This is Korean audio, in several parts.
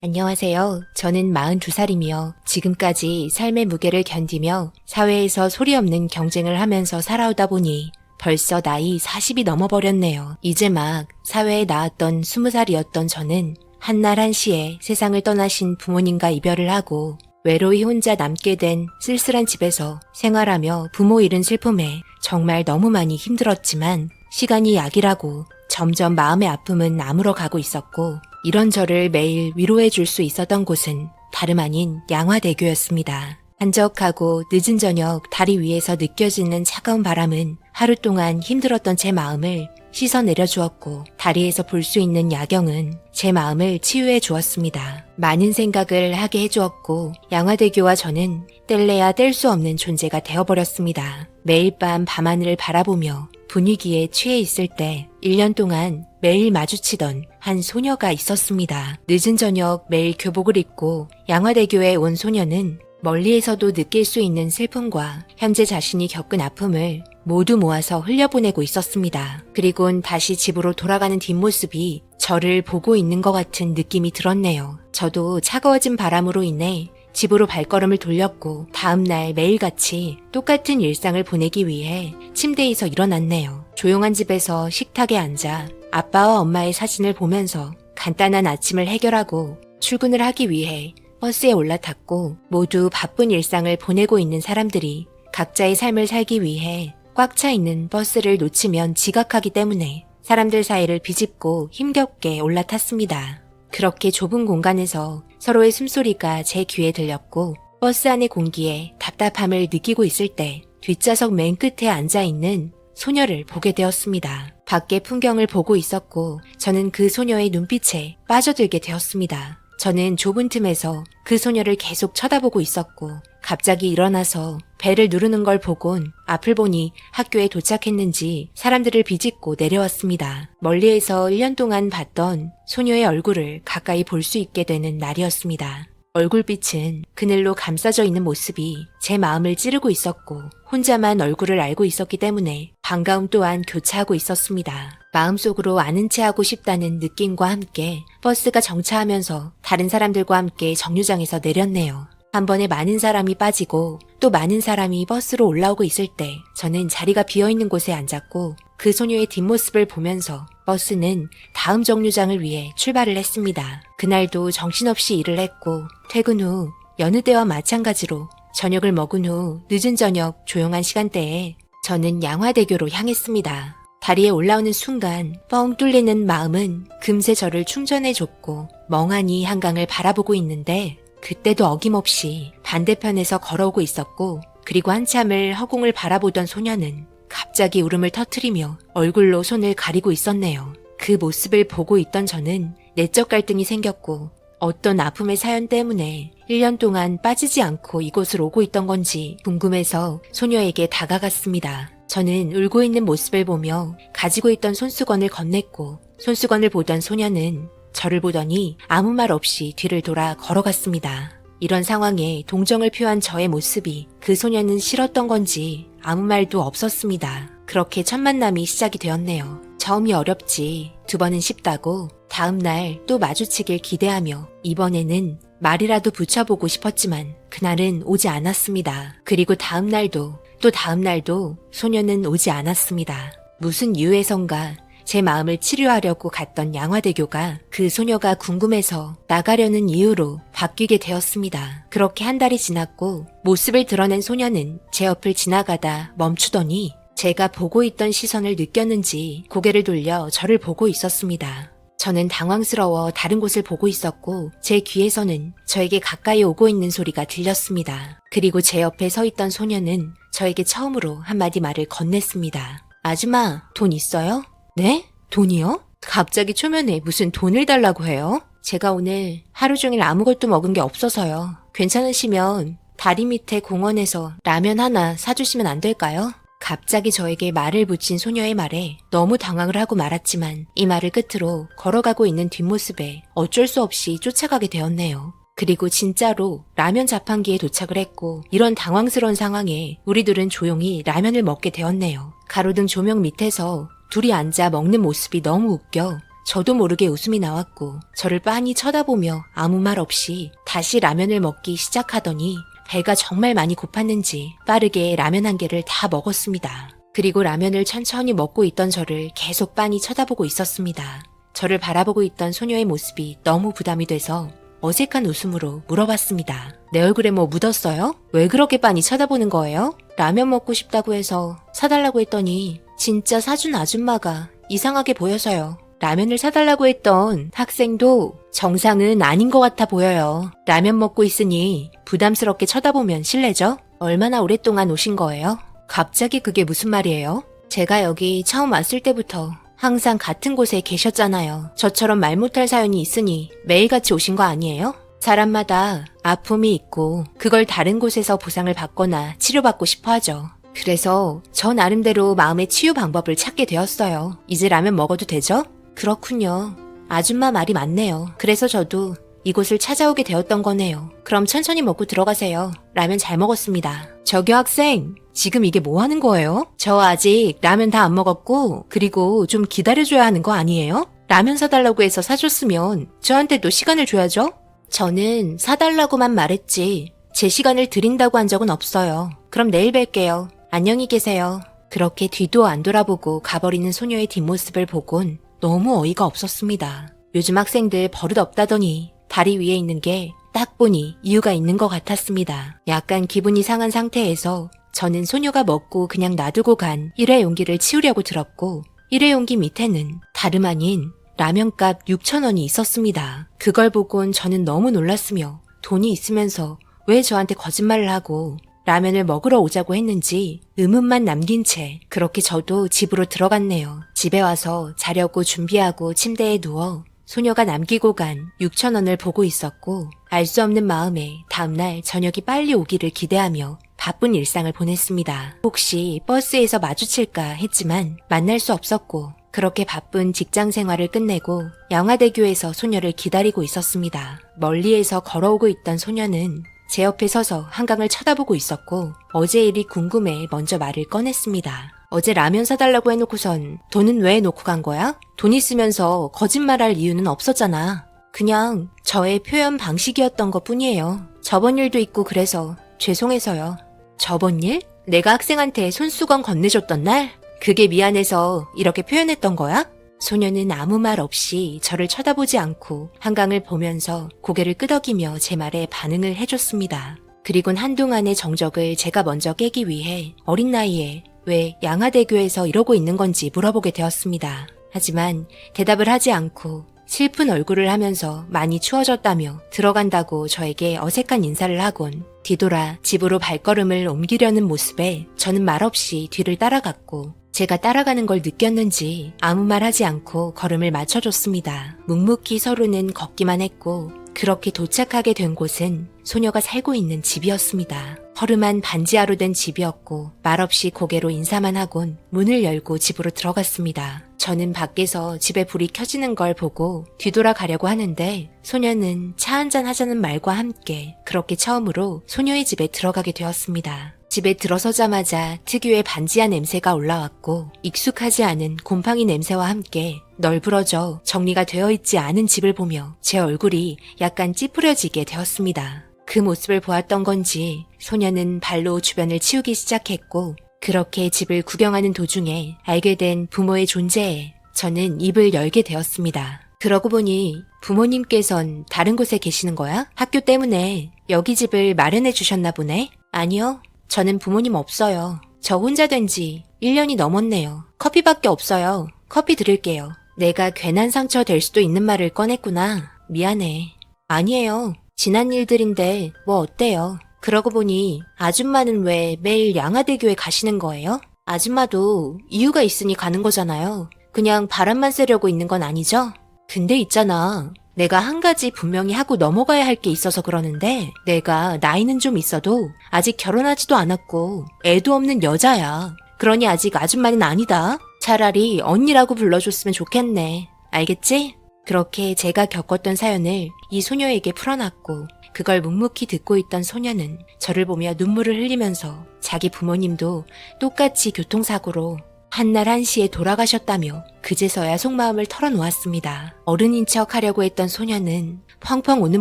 안녕하세요. 저는 42살이며 지금까지 삶의 무게를 견디며 사회에서 소리 없는 경쟁을 하면서 살아오다 보니 벌써 나이 40이 넘어버렸네요. 이제 막 사회에 나왔던 20살이었던 저는 한날 한시에 세상을 떠나신 부모님과 이별을 하고 외로이 혼자 남게 된 쓸쓸한 집에서 생활하며 부모 잃은 슬픔에 정말 너무 많이 힘들었지만 시간이 약이라고 점점 마음의 아픔은 아물어 가고 있었고 이런 저를 매일 위로해 줄 수 있었던 곳은 다름 아닌 양화대교였습니다. 한적하고 늦은 저녁 다리 위에서 느껴지는 차가운 바람은 하루 동안 힘들었던 제 마음을 씻어내려 주었고 다리에서 볼 수 있는 야경은 제 마음을 치유해 주었습니다. 많은 생각을 하게 해주었고 양화대교와 저는 뗄래야 뗄 수 없는 존재가 되어버렸습니다. 매일 밤하늘을 바라보며 분위기에 취해 있을 때 1년 동안 매일 마주치던 한 소녀가 있었습니다. 늦은 저녁 매일 교복을 입고 양화대교에 온 소녀는 멀리에서도 느낄 수 있는 슬픔과 현재 자신이 겪은 아픔을 모두 모아서 흘려보내고 있었습니다. 그리곤 다시 집으로 돌아가는 뒷모습이 저를 보고 있는 것 같은 느낌이 들었네요. 저도 차가워진 바람으로 인해 집으로 발걸음을 돌렸고 다음날 매일같이 똑같은 일상을 보내기 위해 침대에서 일어났네요. 조용한 집에서 식탁에 앉아 아빠와 엄마의 사진을 보면서 간단한 아침을 해결하고 출근을 하기 위해 버스에 올라탔고 모두 바쁜 일상을 보내고 있는 사람들이 각자의 삶을 살기 위해 꽉 차 있는 버스를 놓치면 지각하기 때문에 사람들 사이를 비집고 힘겹게 올라탔습니다. 그렇게 좁은 공간에서 서로의 숨소리가 제 귀에 들렸고 버스 안의 공기에 답답함을 느끼고 있을 때 뒷좌석 맨 끝에 앉아있는 소녀를 보게 되었습니다. 밖의 풍경을 보고 있었고 저는 그 소녀의 눈빛에 빠져들게 되었습니다. 저는 좁은 틈에서 그 소녀를 계속 쳐다보고 있었고 갑자기 일어나서 벨을 누르는 걸 보곤 앞을 보니 학교에 도착했는지 사람들을 비집고 내려왔습니다. 멀리에서 1년 동안 봤던 소녀의 얼굴을 가까이 볼 수 있게 되는 날이었습니다. 얼굴빛은 그늘로 감싸져 있는 모습이 제 마음을 찌르고 있었고 혼자만 얼굴을 알고 있었기 때문에 반가움 또한 교차하고 있었습니다. 마음속으로 아는 체 하고 싶다는 느낌과 함께 버스가 정차하면서 다른 사람들과 함께 정류장에서 내렸네요. 한 번에 많은 사람이 빠지고 또 많은 사람이 버스로 올라오고 있을 때 저는 자리가 비어있는 곳에 앉았고 그 소녀의 뒷모습을 보면서 버스는 다음 정류장을 위해 출발을 했습니다. 그날도 정신없이 일을 했고 퇴근 후 여느 때와 마찬가지로 저녁을 먹은 후 늦은 저녁 조용한 시간대에 저는 양화대교로 향했습니다. 다리에 올라오는 순간 뻥 뚫리는 마음은 금세 저를 충전해줬고 멍하니 한강을 바라보고 있는데 그때도 어김없이 반대편에서 걸어오고 있었고 그리고 한참을 허공을 바라보던 소녀는 갑자기 울음을 터뜨리며 얼굴로 손을 가리고 있었네요. 그 모습을 보고 있던 저는 내적 갈등이 생겼고 어떤 아픔의 사연 때문에 1년 동안 빠지지 않고 이곳을 오고 있던 건지 궁금해서 소녀에게 다가갔습니다. 저는 울고 있는 모습을 보며 가지고 있던 손수건을 건넸고 손수건을 보던 소녀는 저를 보더니 아무 말 없이 뒤를 돌아 걸어갔습니다. 이런 상황에 동정을 표한 저의 모습이 그 소녀는 싫었던 건지 아무 말도 없었습니다. 그렇게 첫 만남이 시작이 되었네요. 처음이 어렵지 두 번은 쉽다고 다음 날 또 마주치길 기대하며 이번에는 말이라도 붙여보고 싶었지만 그날은 오지 않았습니다. 그리고 다음 날도 또 다음 날도 소녀는 오지 않았습니다. 무슨 이유에선가 제 마음을 치료하려고 갔던 양화대교가 그 소녀가 궁금해서 나가려는 이유로 바뀌게 되었습니다. 그렇게 한 달이 지났고 모습을 드러낸 소녀는 제 옆을 지나가다 멈추더니 제가 보고 있던 시선을 느꼈는지 고개를 돌려 저를 보고 있었습니다. 저는 당황스러워 다른 곳을 보고 있었고 제 귀에서는 저에게 가까이 오고 있는 소리가 들렸습니다. 그리고 제 옆에 서 있던 소녀는 저에게 처음으로 한마디 말을 건넸습니다. 아줌마, 돈 있어요? 네? 돈이요? 갑자기 초면에 무슨 돈을 달라고 해요? 제가 오늘 하루 종일 아무것도 먹은 게 없어서요. 괜찮으시면 다리 밑에 공원에서 라면 하나 사주시면 안 될까요? 갑자기 저에게 말을 붙인 소녀의 말에 너무 당황을 하고 말았지만 이 말을 끝으로 걸어가고 있는 뒷모습에 어쩔 수 없이 쫓아가게 되었네요. 그리고 진짜로 라면 자판기에 도착을 했고 이런 당황스러운 상황에 우리들은 조용히 라면을 먹게 되었네요. 가로등 조명 밑에서 둘이 앉아 먹는 모습이 너무 웃겨 저도 모르게 웃음이 나왔고 저를 빤히 쳐다보며 아무 말 없이 다시 라면을 먹기 시작하더니 배가 정말 많이 고팠는지 빠르게 라면 한 개를 다 먹었습니다. 그리고 라면을 천천히 먹고 있던 저를 계속 빤히 쳐다보고 있었습니다. 저를 바라보고 있던 소녀의 모습이 너무 부담이 돼서 어색한 웃음으로 물어봤습니다. 내 얼굴에 뭐 묻었어요? 왜 그렇게 빤히 쳐다보는 거예요? 라면 먹고 싶다고 해서 사달라고 했더니 진짜 사준 아줌마가 이상하게 보여서요. 라면을 사달라고 했던 학생도 정상은 아닌 것 같아 보여요. 라면 먹고 있으니 부담스럽게 쳐다보면 실례죠? 얼마나 오랫동안 오신 거예요? 갑자기 그게 무슨 말이에요? 제가 여기 처음 왔을 때부터 항상 같은 곳에 계셨잖아요. 저처럼 말 못할 사연이 있으니 매일같이 오신 거 아니에요? 사람마다 아픔이 있고 그걸 다른 곳에서 보상을 받거나 치료받고 싶어 하죠. 그래서 저 나름대로 마음의 치유 방법을 찾게 되었어요. 이제 라면 먹어도 되죠? 그렇군요. 아줌마 말이 맞네요. 그래서 저도 이곳을 찾아오게 되었던 거네요. 그럼 천천히 먹고 들어가세요. 라면 잘 먹었습니다. 저기요 학생, 지금 이게 뭐 하는 거예요? 저 아직 라면 다 안 먹었고 그리고 좀 기다려줘야 하는 거 아니에요? 라면 사달라고 해서 사줬으면 저한테도 시간을 줘야죠? 저는 사달라고만 말했지 제 시간을 드린다고 한 적은 없어요. 그럼 내일 뵐게요. 안녕히 계세요. 그렇게 뒤도 안 돌아보고 가버리는 소녀의 뒷모습을 보곤 너무 어이가 없었습니다. 요즘 학생들 버릇 없다더니 다리 위에 있는 게 딱 보니 이유가 있는 것 같았습니다. 약간 기분이 상한 상태에서 저는 소녀가 먹고 그냥 놔두고 간 일회용기를 치우려고 들었고 일회용기 밑에는 다름 아닌 라면값 6,000원이 있었습니다. 그걸 보곤 저는 너무 놀랐으며 돈이 있으면서 왜 저한테 거짓말을 하고 라면을 먹으러 오자고 했는지 의문만 남긴 채 그렇게 저도 집으로 들어갔네요. 집에 와서 자려고 준비하고 침대에 누워 소녀가 남기고 간 6,000원을 보고 있었고 알 수 없는 마음에 다음날 저녁이 빨리 오기를 기대하며 바쁜 일상을 보냈습니다. 혹시 버스에서 마주칠까 했지만 만날 수 없었고 그렇게 바쁜 직장 생활을 끝내고 양화대교에서 소녀를 기다리고 있었습니다. 멀리에서 걸어오고 있던 소녀는 제 옆에 서서 한강을 쳐다보고 있었고 어제 일이 궁금해 먼저 말을 꺼냈습니다. 어제 라면 사달라고 해놓고선 돈은 왜 놓고 간 거야? 돈 있으면서 거짓말할 이유는 없었잖아. 그냥 저의 표현 방식이었던 것 뿐이에요. 저번 일도 있고 그래서 죄송해서요. 저번 일? 내가 학생한테 손수건 건네줬던 날? 그게 미안해서 이렇게 표현했던 거야? 소녀는 아무 말 없이 저를 쳐다보지 않고 한강을 보면서 고개를 끄덕이며 제 말에 반응을 해줬습니다. 그리곤 한동안의 정적을 제가 먼저 깨기 위해 어린 나이에 왜 양화대교에서 이러고 있는 건지 물어보게 되었습니다. 하지만 대답을 하지 않고 슬픈 얼굴을 하면서 많이 추워졌다며 들어간다고 저에게 어색한 인사를 하곤 뒤돌아 집으로 발걸음을 옮기려는 모습에 저는 말없이 뒤를 따라갔고 제가 따라가는 걸 느꼈는지 아무 말 하지 않고 걸음을 맞춰줬습니다. 묵묵히 서로는 걷기만 했고 그렇게 도착하게 된 곳은 소녀가 살고 있는 집이었습니다. 허름한 반지하로 된 집이었고 말없이 고개로 인사만 하곤 문을 열고 집으로 들어갔습니다. 저는 밖에서 집에 불이 켜지는 걸 보고 뒤돌아가려고 하는데 소녀는 차 한잔 하자는 말과 함께 그렇게 처음으로 소녀의 집에 들어가게 되었습니다. 집에 들어서자마자 특유의 반지하 냄새가 올라왔고 익숙하지 않은 곰팡이 냄새와 함께 널브러져 정리가 되어 있지 않은 집을 보며 제 얼굴이 약간 찌푸려지게 되었습니다. 그 모습을 보았던 건지 소녀는 발로 주변을 치우기 시작했고 그렇게 집을 구경하는 도중에 알게 된 부모의 존재에 저는 입을 열게 되었습니다. 그러고 보니 부모님께선 다른 곳에 계시는 거야? 학교 때문에 여기 집을 마련해 주셨나 보네? 아니요. 저는 부모님 없어요. 저 혼자 된 지 1년이 넘었네요. 커피밖에 없어요. 커피 드릴게요. 내가 괜한 상처 될 수도 있는 말을 꺼냈구나. 미안해. 아니에요. 지난 일들인데 뭐 어때요? 그러고 보니 아줌마는 왜 매일 양화대교에 가시는 거예요? 아줌마도 이유가 있으니 가는 거잖아요. 그냥 바람만 쐬려고 있는 건 아니죠? 근데 있잖아. 내가 한 가지 분명히 하고 넘어가야 할 게 있어서 그러는데 내가 나이는 좀 있어도 아직 결혼하지도 않았고 애도 없는 여자야. 그러니 아직 아줌마는 아니다. 차라리 언니라고 불러줬으면 좋겠네. 알겠지? 그렇게 제가 겪었던 사연을 이 소녀에게 풀어놨고 그걸 묵묵히 듣고 있던 소녀는 저를 보며 눈물을 흘리면서 자기 부모님도 똑같이 교통사고로 한날 1시에 돌아가셨다며 그제서야 속마음을 털어놓았습니다. 어른인 척 하려고 했던 소녀는 펑펑 우는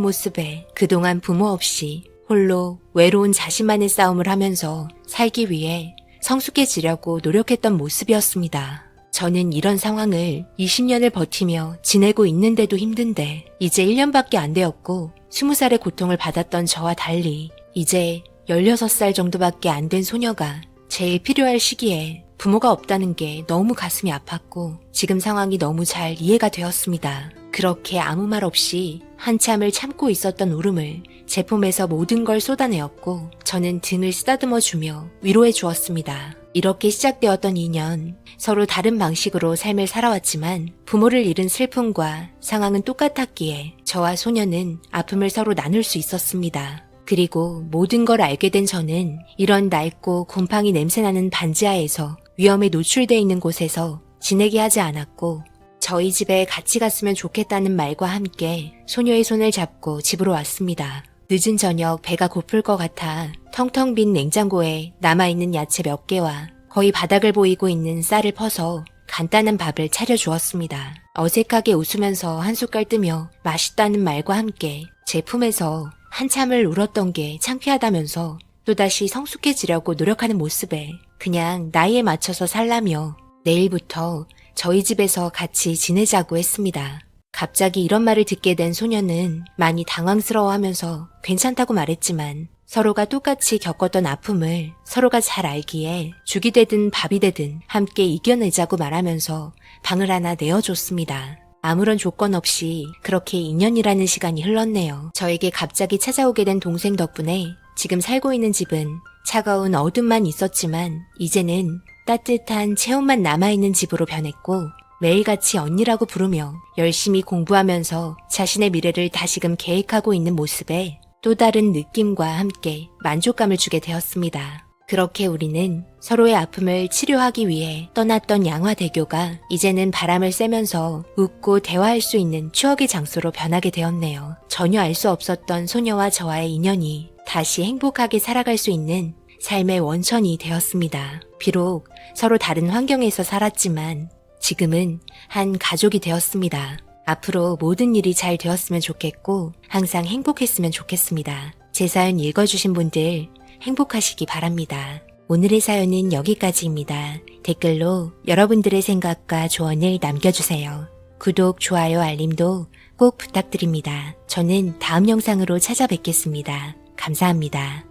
모습에 그동안 부모 없이 홀로 외로운 자신만의 싸움을 하면서 살기 위해 성숙해지려고 노력했던 모습이었습니다. 저는 이런 상황을 20년을 버티며 지내고 있는데도 힘든데 이제 1년밖에 안 되었고 20살의 고통을 받았던 저와 달리 이제 16살 정도밖에 안 된 소녀가 제일 필요할 시기에 부모가 없다는 게 너무 가슴이 아팠고 지금 상황이 너무 잘 이해가 되었습니다. 그렇게 아무 말 없이 한참을 참고 있었던 울음을 제 품에서 모든 걸 쏟아내었고 저는 등을 쓰다듬어주며 위로해 주었습니다. 이렇게 시작되었던 2년, 서로 다른 방식으로 삶을 살아왔지만 부모를 잃은 슬픔과 상황은 똑같았기에 저와 소녀는 아픔을 서로 나눌 수 있었습니다. 그리고 모든 걸 알게 된 저는 이런 낡고 곰팡이 냄새나는 반지하에서 위험에 노출돼 있는 곳에서 지내게 하지 않았고 저희 집에 같이 갔으면 좋겠다는 말과 함께 소녀의 손을 잡고 집으로 왔습니다. 늦은 저녁 배가 고플 것 같아 텅텅 빈 냉장고에 남아있는 야채 몇 개와 거의 바닥을 보이고 있는 쌀을 퍼서 간단한 밥을 차려주었습니다. 어색하게 웃으면서 한 숟갈 뜨며 맛있다는 말과 함께 제 품에서 한참을 울었던 게 창피하다면서 또다시 성숙해지려고 노력하는 모습에 그냥 나이에 맞춰서 살라며 내일부터 저희 집에서 같이 지내자고 했습니다. 갑자기 이런 말을 듣게 된 소녀는 많이 당황스러워하면서 괜찮다고 말했지만 서로가 똑같이 겪었던 아픔을 서로가 잘 알기에 죽이 되든 밥이 되든 함께 이겨내자고 말하면서 방을 하나 내어줬습니다. 아무런 조건 없이 그렇게 2년이라는 시간이 흘렀네요. 저에게 갑자기 찾아오게 된 동생 덕분에 지금 살고 있는 집은 차가운 어둠만 있었지만 이제는 따뜻한 체온만 남아있는 집으로 변했고 매일같이 언니라고 부르며 열심히 공부하면서 자신의 미래를 다시금 계획하고 있는 모습에 또 다른 느낌과 함께 만족감을 주게 되었습니다. 그렇게 우리는 서로의 아픔을 치료하기 위해 떠났던 양화대교가 이제는 바람을 쐬면서 웃고 대화할 수 있는 추억의 장소로 변하게 되었네요. 전혀 알 수 없었던 소녀와 저와의 인연이 다시 행복하게 살아갈 수 있는 삶의 원천이 되었습니다. 비록 서로 다른 환경에서 살았지만 지금은 한 가족이 되었습니다. 앞으로 모든 일이 잘 되었으면 좋겠고 항상 행복했으면 좋겠습니다. 제 사연 읽어주신 분들 행복하시기 바랍니다. 오늘의 사연은 여기까지입니다. 댓글로 여러분들의 생각과 조언을 남겨주세요. 구독, 좋아요, 알림도 꼭 부탁드립니다. 저는 다음 영상으로 찾아뵙겠습니다. 감사합니다.